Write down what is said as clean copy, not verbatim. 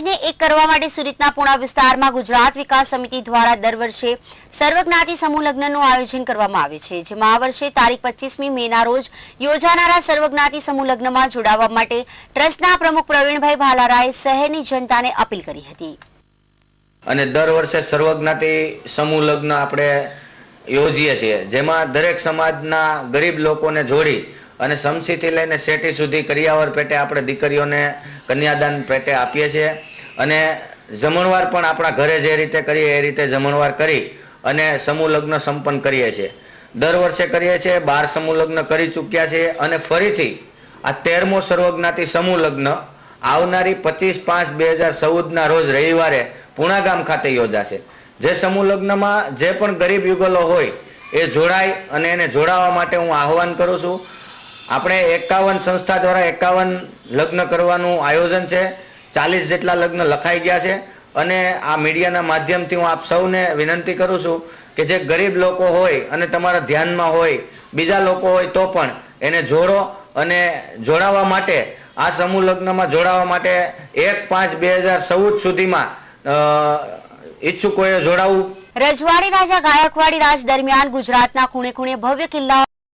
સમાજને એક કરવા માટે સુરતના પૂણા વિસ્તારમાં ગુજરાત વિકાસ સમિતિ દ્વારા દર વર્ષે સર્વજ્ઞાતિ સમૂહ લગ્નનું આયોજન કરવામાં આવે છે, જેમાં આ વર્ષે તારીખ 25મી મેના રોજ યોજાનારા સર્વજ્ઞાતિ સમૂહ લગ્નમાં જોડાવા માટે ટ્રસ્ટના પ્રમુખ પ્રવીણભાઈ ભાલારાએ શહેરની જનતાને અપીલ કરી હતી. અને દર વર્ષે સર્વજ્ઞાતિ સમૂહ લગ્ન આપણે યોજીએ છીએ, જેમાં દરેક સમાજના ગરીબ લોકોને જોડી અને સમસીથી લઈને શેઠી સુધી કરિયાવર પેટે આપણે દીકરીઓને કન્યાદાન પેટે આપીએ છીએ. અને જમણવાર પણ આપણા ઘરે જે રીતે કરીએ એ રીતે જમણવાર કરી અને સમૂહ લગ્ન સંપન્ન કરીએ છીએ. દર વર્ષે કરીએ છીએ. 12 સમૂહ લગ્ન કરી ચૂક્યા છીએ અને ફરીથી આ 13મો સર્વજ્ઞાતિ સમૂહ લગ્ન આવનારી 25/5/2014ના રોજ રવિવારે પૂણા ગામ ખાતે યોજાશે. જે સમૂહ લગ્નમાં જે પણ ગરીબ યુગલો હોય એ જોડાય અને એને જોડાવા માટે હું આહવાન કરું છું. આપણે 51 સંસ્થા દ્વારા 51 લગ્ન કરવાનું આયોજન છે. 40 જેટલા લગ્ન લખાઈ ગયા છે અને આ મીડિયાના માધ્યમથી હું આપ સૌને વિનંતી કરું છું કે જે ગરીબ લોકો હોય અને તમારા ધ્યાનમાં હોય, બીજા લોકો હોય તો પણ એને જોડો અને જોડાવા માટે આ સમૂહ લગ્નમાં જોડાવા માટે 1/5/2014 સુધીમાં ઈચ્છુકોએ જોડાવું. રજવાડી રાજા ગાયકવાડી રાજ દરમિયાન ગુજરાતના ખૂણે ખૂણે ભવ્ય કિલ્લાઓ